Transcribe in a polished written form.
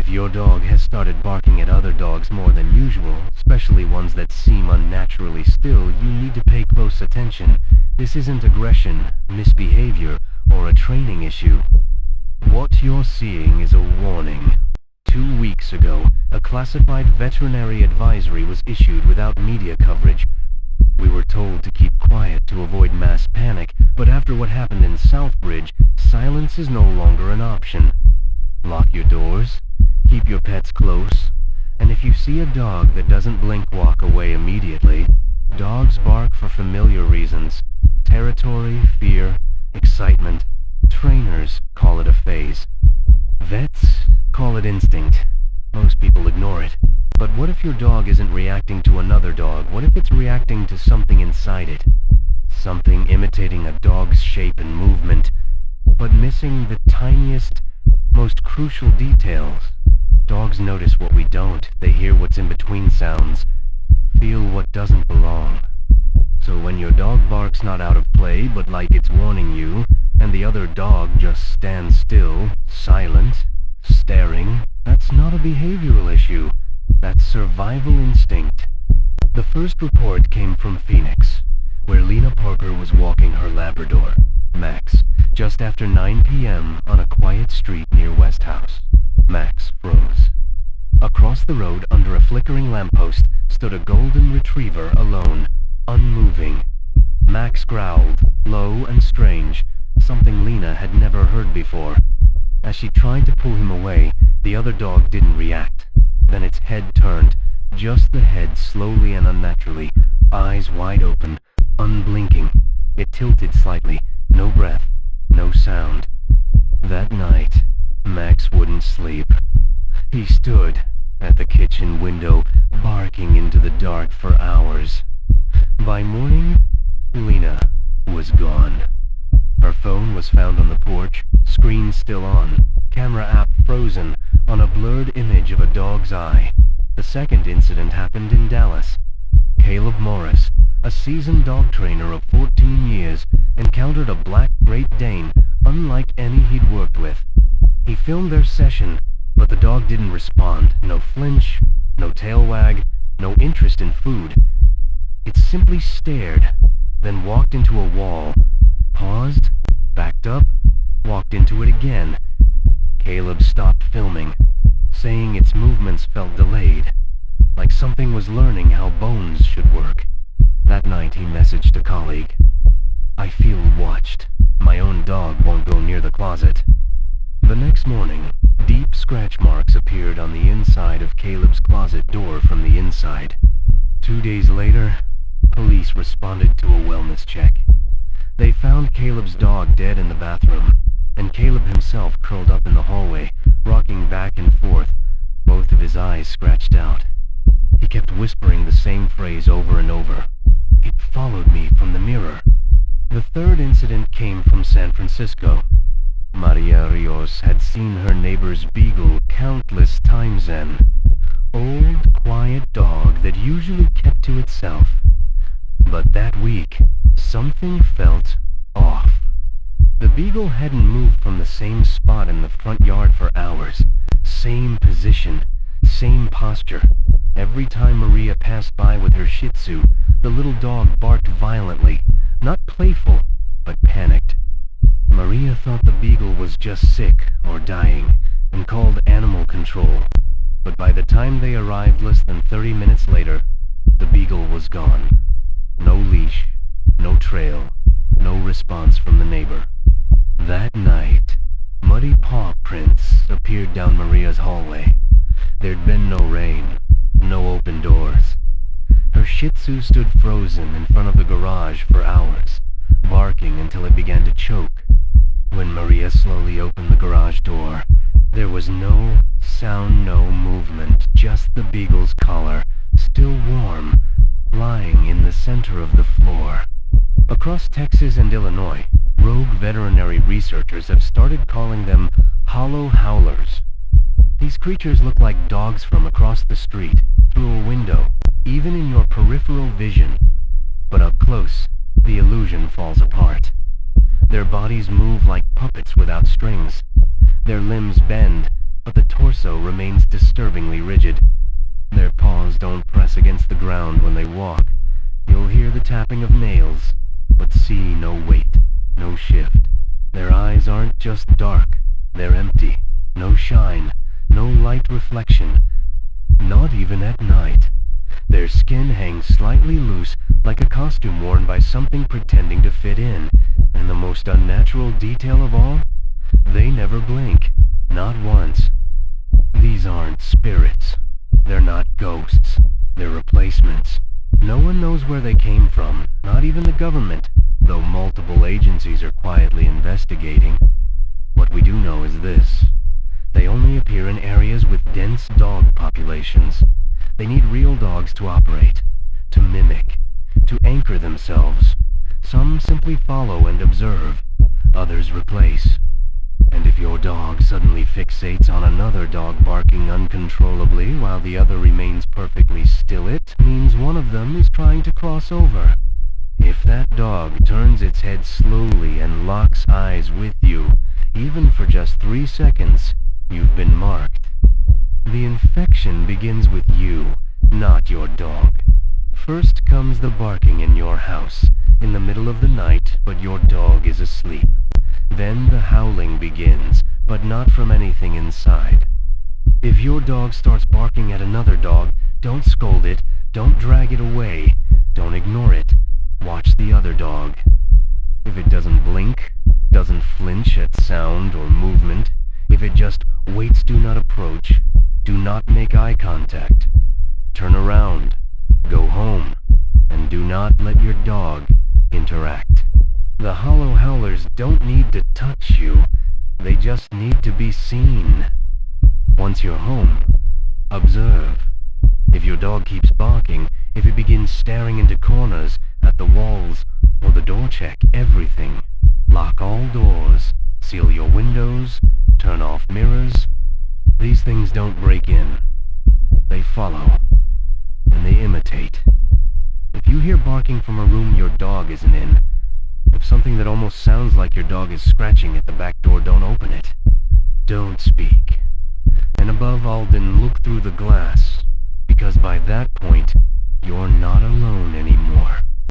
If your dog has started barking at other dogs more than usual, especially ones that seem unnaturally still, you need to pay close attention. This isn't aggression, misbehavior, or a training issue. What you're seeing is a warning. 2 weeks ago, a classified veterinary advisory was issued without media coverage. We were told to keep quiet to avoid mass panic, but after what happened in Southbridge, silence is no longer an option. Lock your doors, keep your pets close, and if you see a dog that doesn't blink, walk away immediately. Dogs bark for familiar reasons. Territory, fear, excitement. Trainers call it a phase. Vets call it instinct. Most people ignore it. But what if your dog isn't reacting to another dog? What if it's reacting to something inside it? Something imitating a dog's shape and movement, but missing the tiniest, most crucial details. Dogs notice what we don't. They hear what's in between sounds, feel what doesn't belong. So when your dog barks not out of play, but like it's warning you, and the other dog just stands still, silent, staring, that's not a behavioral issue. That's survival instinct. The first report came from Phoenix, where Lena Parker was walking her Labrador, Max, just after 9 p.m. on a quiet street near West House. Max froze. Across the road, under a flickering lamppost, stood a golden retriever alone, unmoving. Max growled, low and strange, something Lena had never heard before. As she tried to pull him away, the other dog didn't react. Then its head turned, just the head, slowly and unnaturally, eyes wide open, unblinking. It tilted slightly, no breath, no sound. That night, Max wouldn't sleep. He stood at the kitchen window, barking into the dark for hours. By morning, Lena was gone. Her phone was found on the porch, screen still on, camera app frozen, on a blurred image of a dog's eye. The second incident happened in Dallas. Caleb Morris, a seasoned dog trainer of 14 years, encountered a black Great Dane unlike any he'd worked with. He filmed their session, but the dog didn't respond. No flinch, no tail wag, no interest in food. It simply stared, then walked into a wall, paused, backed up, walked into it again. Caleb stopped filming, saying its movements felt delayed, like something was learning how bones should work. That night he messaged a colleague, "I feel watched. My own dog won't go near the closet." The next morning, deep scratch marks appeared on the inside of Caleb's closet door from the inside. 2 days later, police responded to a wellness check. They found Caleb's dog dead in the bathroom, and Caleb himself curled up in the hallway, rocking back and forth, both of his eyes scratched out. He kept whispering the same phrase over and over. "It followed me from the mirror." The third incident came from San Francisco. Maria Rios had seen her neighbor's beagle countless times then. Old, quiet dog that usually kept to itself. But that week, something felt off. The beagle hadn't moved from the same spot in the front yard for hours. Same position, same posture. Every time Maria passed by with her Shih Tzu, the little dog barked violently, not playful, but panicked. Maria thought the beagle was just sick or dying, and called animal control. But by the time they arrived less than 30 minutes later, the beagle was gone. No leash, no trail, no response from the neighbor. That night, muddy paw prints appeared down Maria's hallway. There'd been no rain, no open doors. Her Shih Tzu stood frozen in front of the garage for hours, barking until it began to choke. When Maria slowly opened the garage door, there was no sound, no movement, just the beagle's collar, still warm, lying in the center of the floor. Across Texas and Illinois, rogue veterinary researchers have started calling them Hollow Howlers. These creatures look like dogs from across the street, through a window, even in your peripheral vision. But up close, the illusion falls apart. Their bodies move like puppets without strings. Their limbs bend, but the torso torso remains disturbingly rigid. Their paws don't press against the ground when they walk. You'll hear the tapping of nails, but see no weight, no shift. Their eyes aren't just dark, they're empty. No shine, no light reflection, not even at night. Their skin hangs slightly loose, like a costume worn by something pretending to fit in. And the most unnatural detail of all? They never blink. Not once. These aren't spirits. They're not ghosts. They're replacements. No one knows where they came from, not even the government, though multiple agencies are quietly investigating. What we do know is this. They only appear in areas with dense dog populations. They need real dogs to operate, to mimic, to anchor themselves. Some simply follow and observe, others replace. And if your dog suddenly fixates on another dog barking uncontrollably while the other remains perfectly still, it means one of them is trying to cross over. If that dog turns its head slowly and locks eyes with you, even for just 3 seconds, you've been marked. The infection begins with you, not your dog. First comes the barking in your house, in the middle of the night, but your dog is asleep. Then the howling begins, but not from anything inside. If your dog starts barking at another dog, don't scold it, don't drag it away, don't ignore it. Watch the other dog. If it doesn't blink, doesn't flinch at sound or movement, if it just waits, do not approach, do not make eye contact, turn around, go home, and do not let your dog interact. The Hollow Howlers don't need to touch you, they just need to be seen. Once you're home, observe. If your dog keeps barking, if it begins staring into corners, at the walls, or the door, check everything. Lock all doors, seal your windows, turn off mirrors. These things don't break in. They follow, and they imitate. If you hear barking from a room your dog isn't in, if something that almost sounds like your dog is scratching at the back door, don't